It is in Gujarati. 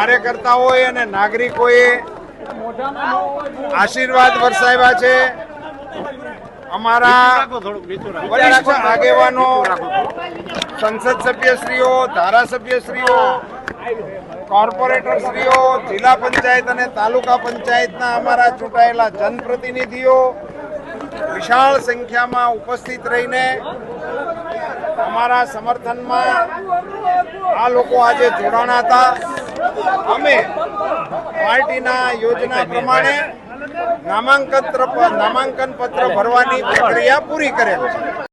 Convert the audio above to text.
કાર્યકર્તાઓએ અને નાગરિકોએ આશીર્વાદ વરસાવ્યા છે। અમારા વરિષ્ઠ આગેવાનો, સંસદ સભ્યશ્રીઓ, ધારાસભ્યશ્રીઓ, કોર્પોરેટરશ્રીઓ, જિલ્લા પંચાયત અને તાલુકા પંચાયતના અમારા ચૂંટાયેલા જનપ્રતિનિધિઓ વિશાળ સંખ્યામાં ઉપસ્થિત રહીને અમારા સમર્થનમાં આ લોકો આજે જોડાણા હતા। અમે પાર્ટીના યોજના પ્રમાણે નામાંકન પત્ર ભરવાની પ્રક્રિયા પૂરી કરેલ છે।